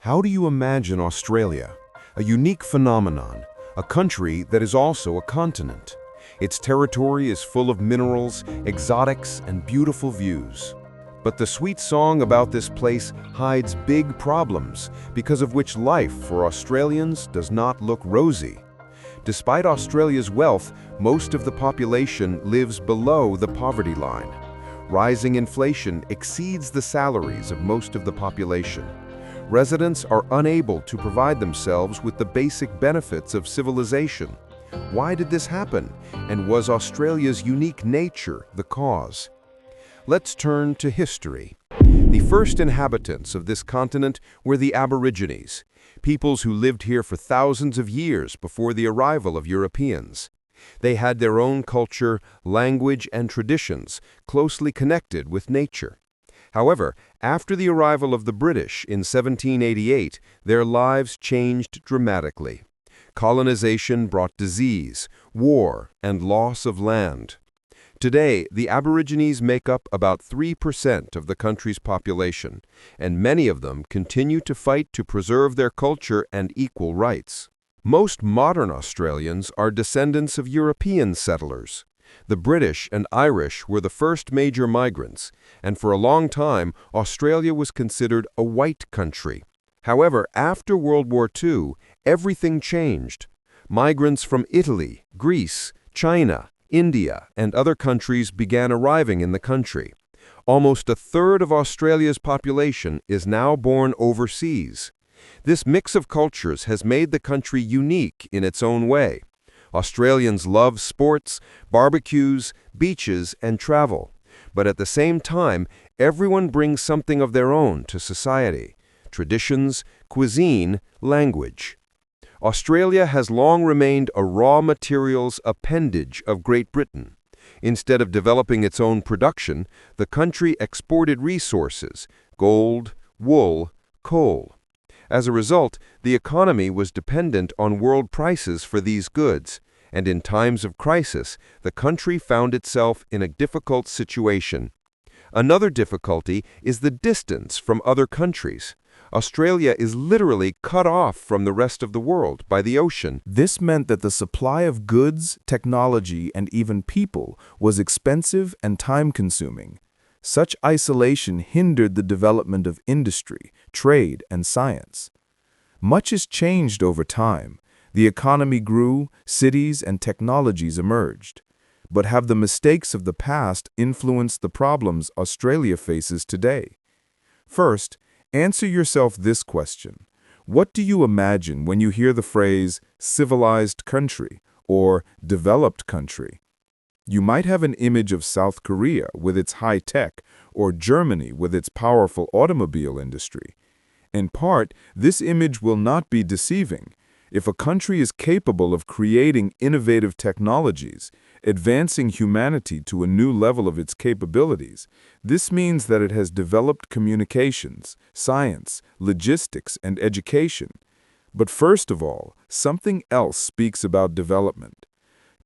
How do you imagine Australia? A unique phenomenon, a country that is also a continent. Its territory is full of minerals, exotics, and beautiful views. But the sweet song about this place hides big problems, because of which life for Australians does not look rosy. Despite Australia's wealth, most of the population lives below the poverty line. Rising inflation exceeds the salaries of most of the population. Residents are unable to provide themselves with the basic benefits of civilization. Why did this happen? And was Australia's unique nature the cause? Let's turn to history. The first inhabitants of this continent were the Aborigines, peoples who lived here for thousands of years before the arrival of Europeans. They had their own culture, language, and traditions, closely connected with nature. However, after the arrival of the British in 1788, their lives changed dramatically. Colonization brought disease, war, and loss of land. Today, the Aborigines make up about 3% of the country's population, and many of them continue to fight to preserve their culture and equal rights. Most modern Australians are descendants of European settlers. The British and Irish were the first major migrants, and for a long time, Australia was considered a white country. However, after World War II, everything changed. Migrants from Italy, Greece, China, India, and other countries began arriving in the country. Almost a third of Australia's population is now born overseas. This mix of cultures has made the country unique in its own way. Australians love sports, barbecues, beaches, and travel. But at the same time, everyone brings something of their own to society: traditions, cuisine, language. Australia has long remained a raw materials appendage of Great Britain. Instead of developing its own production, the country exported resources: gold, wool, coal. As a result, the economy was dependent on world prices for these goods, and in times of crisis, the country found itself in a difficult situation. Another difficulty is the distance from other countries. Australia is literally cut off from the rest of the world by the ocean. This meant that the supply of goods, technology, and even people was expensive and time-consuming. Such isolation hindered the development of industry, trade, and science. Much has changed over time. The economy grew, cities and technologies emerged. But have the mistakes of the past influenced the problems Australia faces today? First, answer yourself this question. What do you imagine when you hear the phrase civilized country or developed country? You might have an image of South Korea with its high tech, or Germany with its powerful automobile industry. In part, this image will not be deceiving. If a country is capable of creating innovative technologies, advancing humanity to a new level of its capabilities, this means that it has developed communications, science, logistics, and education. But first of all, something else speaks about development.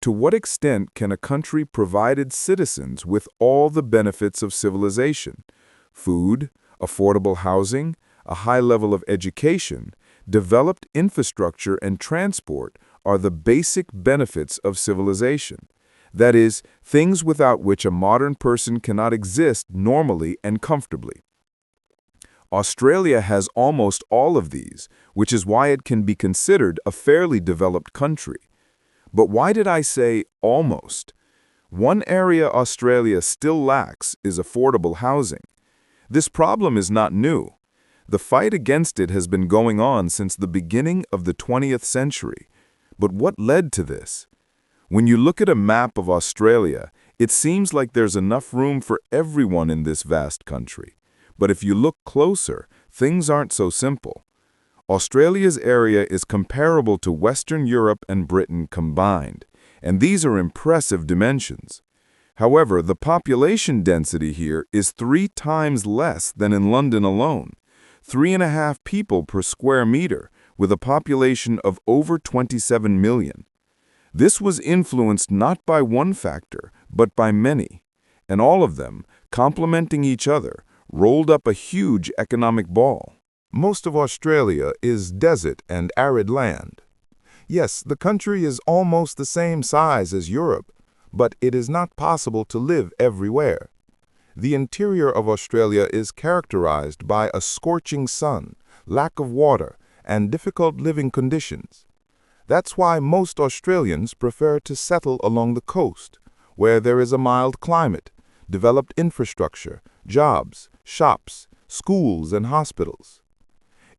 To what extent can a country provide its citizens with all the benefits of civilization? Food, affordable housing, a high level of education, developed infrastructure, and transport are the basic benefits of civilization. That is, things without which a modern person cannot exist normally and comfortably. Australia has almost all of these, which is why it can be considered a fairly developed country. But why did I say almost? One area Australia still lacks is affordable housing. This problem is not new. The fight against it has been going on since the beginning of the 20th century. But what led to this? When you look at a map of Australia, it seems like there's enough room for everyone in this vast country. But if you look closer, things aren't so simple. Australia's area is comparable to Western Europe and Britain combined, and these are impressive dimensions. However, the population density here is 3 times less than in London alone, 3.5 people per square meter, with a population of over 27 million. This was influenced not by one factor, but by many, and all of them, complementing each other, rolled up a huge economic ball. Most of Australia is desert and arid land. Yes, the country is almost the same size as Europe, but it is not possible to live everywhere. The interior of Australia is characterized by a scorching sun, lack of water, and difficult living conditions. That's why most Australians prefer to settle along the coast, where there is a mild climate, developed infrastructure, jobs, shops, schools, and hospitals.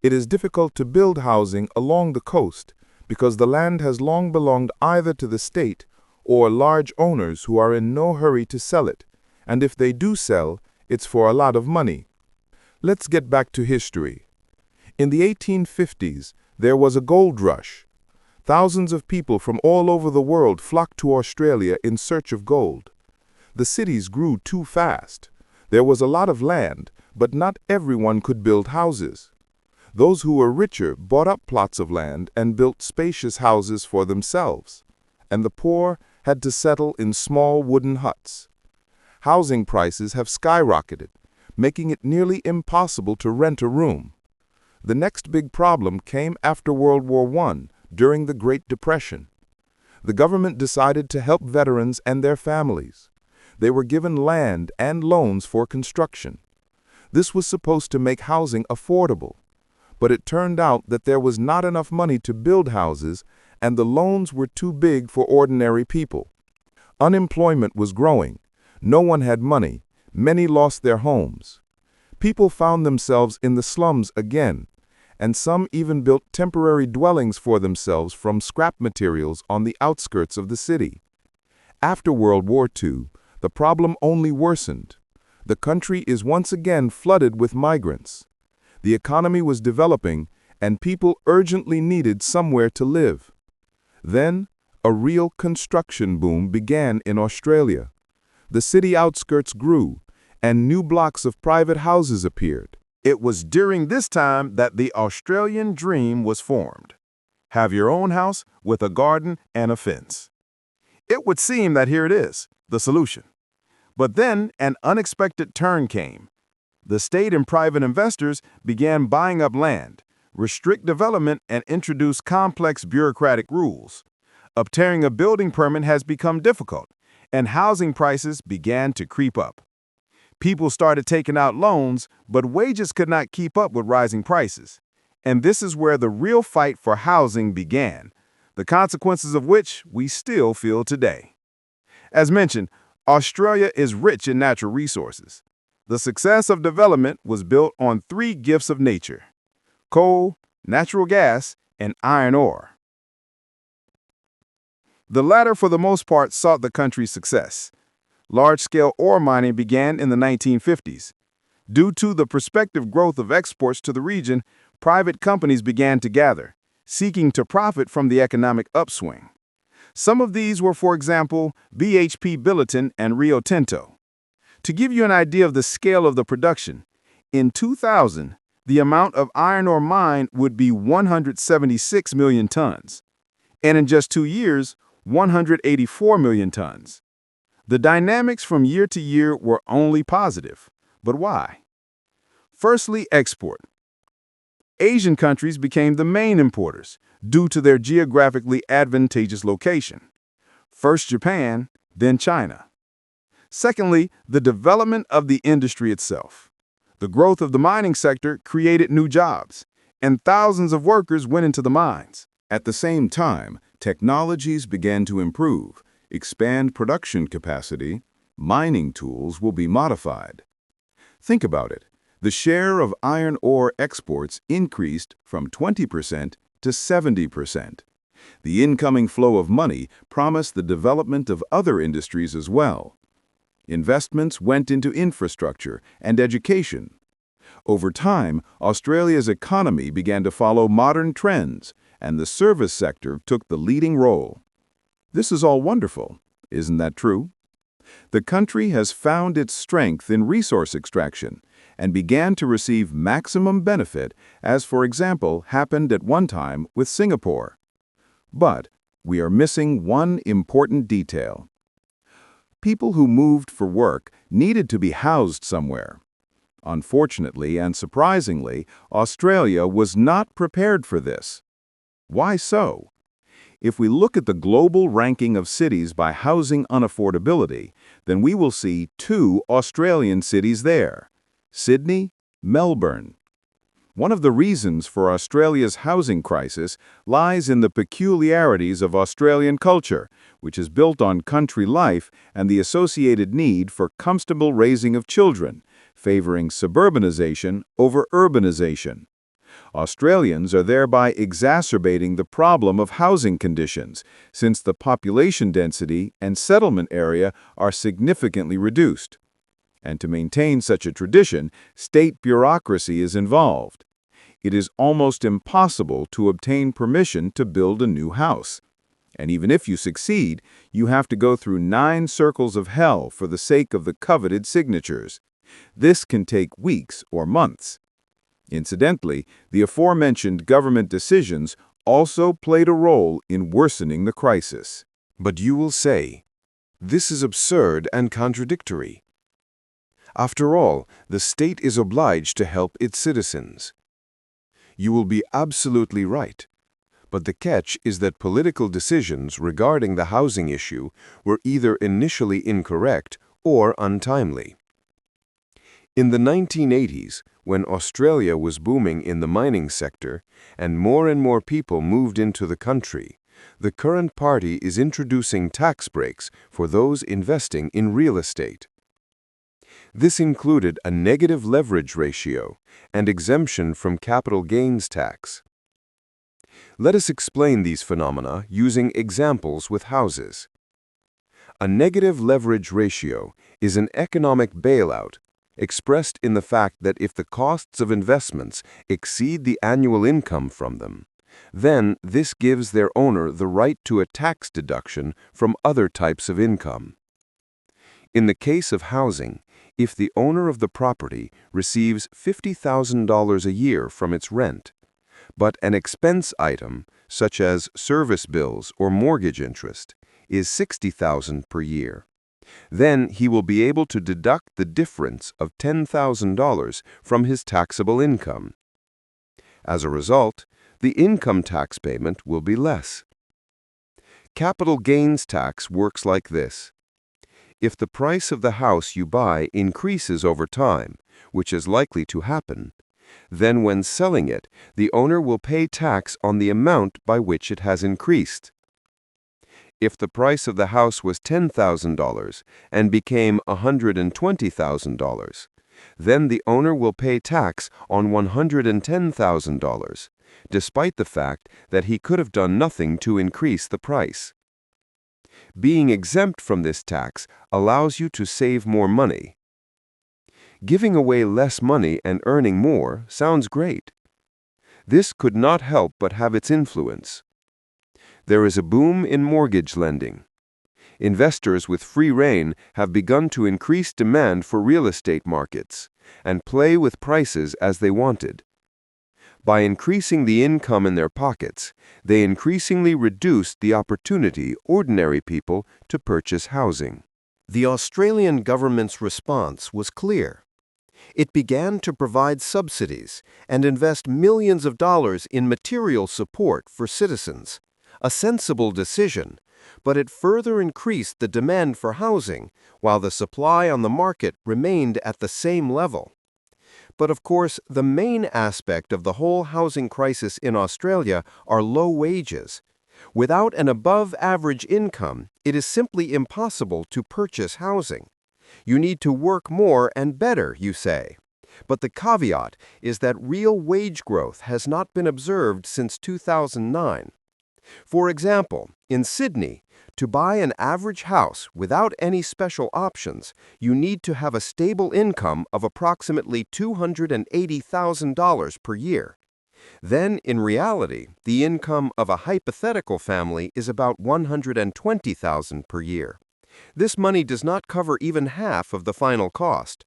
It is difficult to build housing along the coast because the land has long belonged either to the state or large owners who are in no hurry to sell it, and if they do sell, it's for a lot of money. Let's get back to history. In the 1850s, there was a gold rush. Thousands of people from all over the world flocked to Australia in search of gold. The cities grew too fast. There was a lot of land, but not everyone could build houses. Those who were richer bought up plots of land and built spacious houses for themselves, and the poor had to settle in small wooden huts. Housing prices have skyrocketed, making it nearly impossible to rent a room. The next big problem came after World War I, during the Great Depression. The government decided to help veterans and their families. They were given land and loans for construction. This was supposed to make housing affordable. But it turned out that there was not enough money to build houses, and the loans were too big for ordinary people. Unemployment was growing. No one had money. Many lost their homes. People found themselves in the slums again, and some even built temporary dwellings for themselves from scrap materials on the outskirts of the city. After World War II, the problem only worsened. The country is once again flooded with migrants. The economy was developing, and people urgently needed somewhere to live. Then, a real construction boom began in Australia. The city outskirts grew, and new blocks of private houses appeared. It was during this time that the Australian dream was formed. Have your own house with a garden and a fence. It would seem that here it is, the solution. But then an unexpected turn came. The state and private investors began buying up land, restrict development, and introduce complex bureaucratic rules. Obtaining a building permit has become difficult, and housing prices began to creep up. People started taking out loans, but wages could not keep up with rising prices. And this is where the real fight for housing began, the consequences of which we still feel today. As mentioned, Australia is rich in natural resources. The success of development was built on three gifts of nature: coal, natural gas, and iron ore. The latter, for the most part, sought the country's success. Large-scale ore mining began in the 1950s. Due to the prospective growth of exports to the region, private companies began to gather, seeking to profit from the economic upswing. Some of these were, for example, BHP Billiton and Rio Tinto. To give you an idea of the scale of the production, in 2000, the amount of iron ore mined would be 176 million tons, and in just 2 years, 184 million tons. The dynamics from year to year were only positive. But why? Firstly, export. Asian countries became the main importers due to their geographically advantageous location. First Japan, then China. Secondly, the development of the industry itself. The growth of the mining sector created new jobs, and thousands of workers went into the mines. At the same time, technologies began to improve, expand production capacity, mining tools will be modified. Think about it. The share of iron ore exports increased from 20% to 70%. The incoming flow of money promised the development of other industries as well. Investments went into infrastructure and education. Over time, Australia's economy began to follow modern trends, and the service sector took the leading role. This is all wonderful, isn't that true? The country has found its strength in resource extraction and began to receive maximum benefit, as, for example, happened at one time with Singapore. But we are missing one important detail. People who moved for work needed to be housed somewhere. Unfortunately and surprisingly, Australia was not prepared for this. Why so? If we look at the global ranking of cities by housing unaffordability, then we will see two Australian cities there: Sydney, Melbourne. One of the reasons for Australia's housing crisis lies in the peculiarities of Australian culture, which is built on country life and the associated need for comfortable raising of children, favoring suburbanization over urbanization. Australians are thereby exacerbating the problem of housing conditions, since the population density and settlement area are significantly reduced. And to maintain such a tradition, state bureaucracy is involved. It is almost impossible to obtain permission to build a new house. And even if you succeed, you have to go through 9 circles of hell for the sake of the coveted signatures. This can take weeks or months. Incidentally, the aforementioned government decisions also played a role in worsening the crisis. But you will say, this is absurd and contradictory. After all, the state is obliged to help its citizens. You will be absolutely right. But the catch is that political decisions regarding the housing issue were either initially incorrect or untimely. In the 1980s, when Australia was booming in the mining sector and more people moved into the country, the current party is introducing tax breaks for those investing in real estate. This included a negative leverage ratio and exemption from capital gains tax. Let us explain these phenomena using examples with houses. A negative leverage ratio is an economic bailout expressed in the fact that if the costs of investments exceed the annual income from them, then this gives their owner the right to a tax deduction from other types of income. In the case of housing, if the owner of the property receives $50,000 a year from its rent, but an expense item, such as service bills or mortgage interest, is $60,000 per year, then he will be able to deduct the difference of $10,000 from his taxable income. As a result, the income tax payment will be less. Capital gains tax works like this. If the price of the house you buy increases over time, which is likely to happen, then when selling it, the owner will pay tax on the amount by which it has increased. If the price of the house was $10,000 and became $120,000, then the owner will pay tax on $110,000, despite the fact that he could have done nothing to increase the price. Being exempt from this tax allows you to save more money. Giving away less money and earning more sounds great. This could not help but have its influence. There is a boom in mortgage lending. Investors with free rein have begun to increase demand for real estate markets and play with prices as they wanted. By increasing the income in their pockets, they increasingly reduced the opportunity ordinary people to purchase housing. The Australian government's response was clear. It began to provide subsidies and invest millions of dollars in material support for citizens. A sensible decision, but it further increased the demand for housing while the supply on the market remained at the same level. But of course, the main aspect of the whole housing crisis in Australia are low wages. Without an above-average income, it is simply impossible to purchase housing. You need to work more and better, you say. But the caveat is that real wage growth has not been observed since 2009. For example, in Sydney, to buy an average house without any special options, you need to have a stable income of approximately $280,000 per year. Then, in reality, the income of a hypothetical family is about $120,000 per year. This money does not cover even half of the final cost.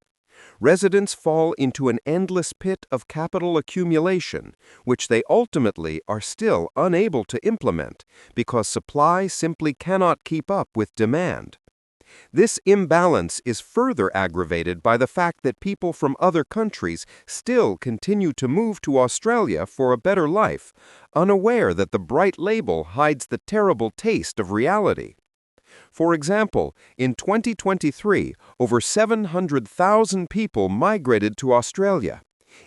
Residents fall into an endless pit of capital accumulation, which they ultimately are still unable to implement because supply simply cannot keep up with demand. This imbalance is further aggravated by the fact that people from other countries still continue to move to Australia for a better life, unaware that the bright label hides the terrible taste of reality. For example, in 2023, over 700,000 people migrated to Australia.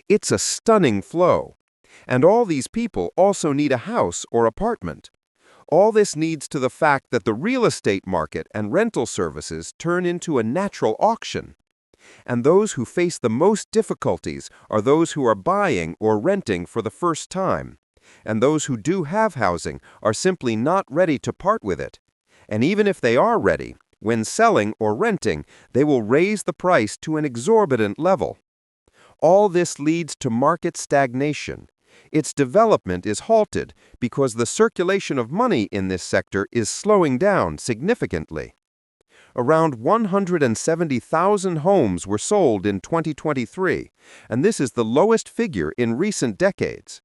It's a stunning flow. And all these people also need a house or apartment. All this leads to the fact that the real estate market and rental services turn into a natural auction. And those who face the most difficulties are those who are buying or renting for the first time. And those who do have housing are simply not ready to part with it. And even if they are ready, when selling or renting, they will raise the price to an exorbitant level. All this leads to market stagnation. Its development is halted because the circulation of money in this sector is slowing down significantly. Around 170,000 homes were sold in 2023, and this is the lowest figure in recent decades.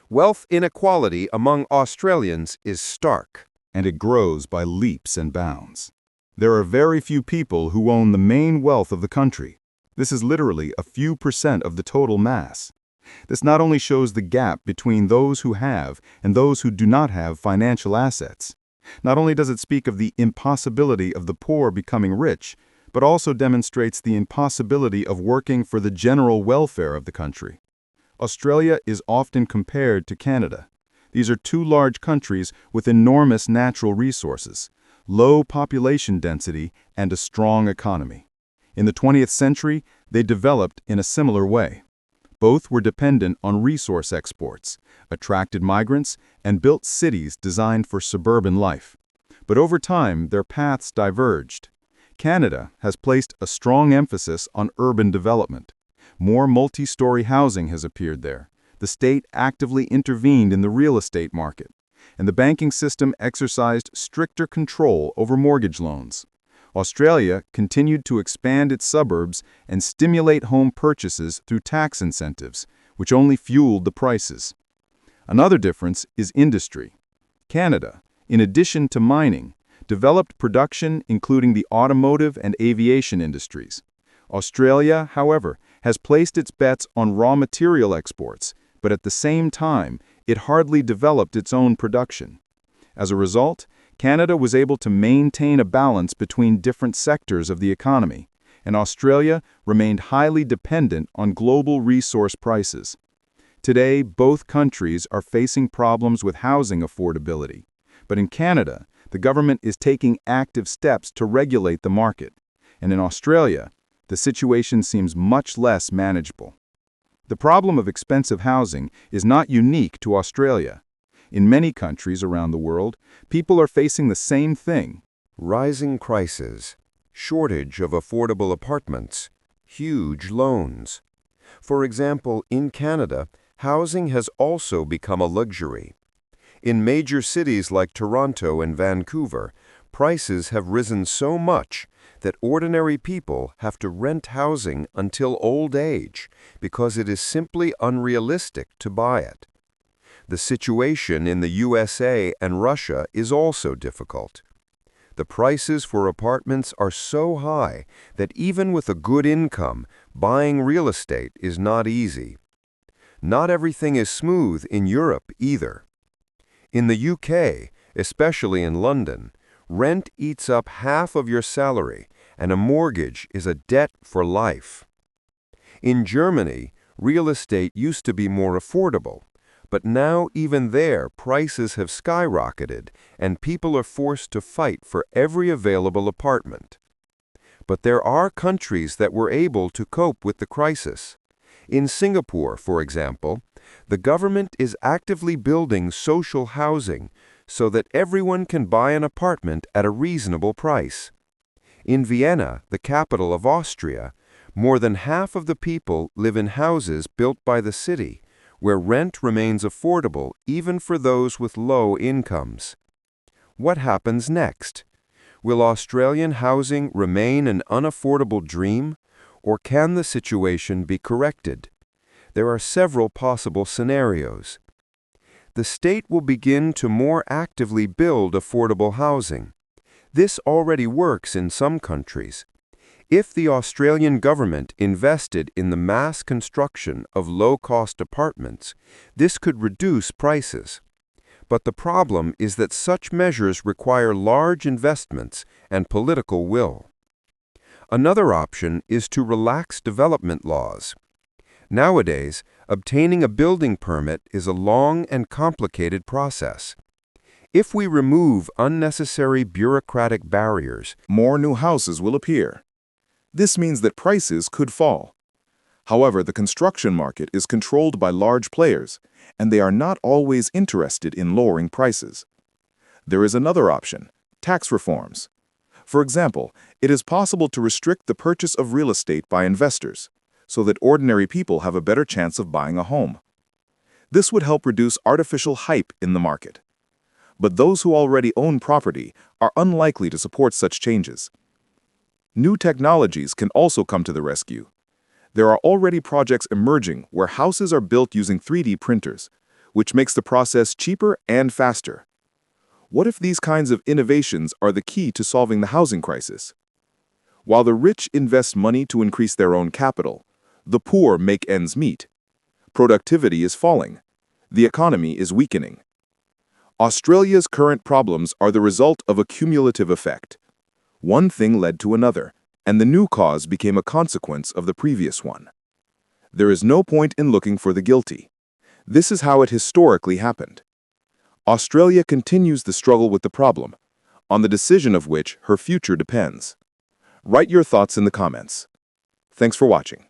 Wealth inequality among Australians is stark. And it grows by leaps and bounds. There are very few people who own the main wealth of the country. This is literally a few % of the total mass. This not only shows the gap between those who have and those who do not have financial assets. Not only does it speak of the impossibility of the poor becoming rich, but also demonstrates the impossibility of working for the general welfare of the country. Australia is often compared to Canada. These are two large countries with enormous natural resources, low population density, and a strong economy. In the 20th century, they developed in a similar way. Both were dependent on resource exports, attracted migrants, and built cities designed for suburban life. But over time, their paths diverged. Canada has placed a strong emphasis on urban development. More multi-story housing has appeared there. The state actively intervened in the real estate market, and the banking system exercised stricter control over mortgage loans. Australia continued to expand its suburbs and stimulate home purchases through tax incentives, which only fueled the prices. Another difference is industry. Canada, in addition to mining, developed production including the automotive and aviation industries. Australia, however, has placed its bets on raw material exports, but at the same time, it hardly developed its own production. As a result, Canada was able to maintain a balance between different sectors of the economy, and Australia remained highly dependent on global resource prices. Today, both countries are facing problems with housing affordability, but in Canada, the government is taking active steps to regulate the market, and in Australia, the situation seems much less manageable. The problem of expensive housing is not unique to Australia. In many countries around the world, people are facing the same thing. Rising prices, shortage of affordable apartments, huge loans. For example, in Canada, housing has also become a luxury. In major cities like Toronto and Vancouver, prices have risen so much that ordinary people have to rent housing until old age because it is simply unrealistic to buy it. The situation in the USA and Russia is also difficult. The prices for apartments are so high that even with a good income, buying real estate is not easy. Not everything is smooth in Europe either. In the UK, especially in London, rent eats up half of your salary, and a mortgage is a debt for life. In Germany, real estate used to be more affordable, but now even there prices have skyrocketed and people are forced to fight for every available apartment. But there are countries that were able to cope with the crisis. In Singapore, for example, the government is actively building social housing so that everyone can buy an apartment at a reasonable price. In Vienna, the capital of Austria, more than half of the people live in houses built by the city, where rent remains affordable even for those with low incomes. What happens next? Will Australian housing remain an unaffordable dream, or can the situation be corrected? There are several possible scenarios. The state will begin to more actively build affordable housing. This already works in some countries. If the Australian government invested in the mass construction of low-cost apartments, this could reduce prices. But the problem is that such measures require large investments and political will. Another option is to relax development laws. Nowadays, obtaining a building permit is a long and complicated process. If we remove unnecessary bureaucratic barriers, more new houses will appear. This means that prices could fall. However, the construction market is controlled by large players, and they are not always interested in lowering prices. There is another option: tax reforms. For example, it is possible to restrict the purchase of real estate by investors, so that ordinary people have a better chance of buying a home. This would help reduce artificial hype in the market. But those who already own property are unlikely to support such changes. New technologies can also come to the rescue. There are already projects emerging where houses are built using 3D printers, which makes the process cheaper and faster. What if these kinds of innovations are the key to solving the housing crisis? While the rich invest money to increase their own capital, the poor make ends meet. Productivity is falling. The economy is weakening. Australia's current problems are the result of a cumulative effect. One thing led to another, and the new cause became a consequence of the previous one. There is no point in looking for the guilty. This is how it historically happened. Australia continues the struggle with the problem, on the decision of which her future depends. Write your thoughts in the comments. Thanks for watching.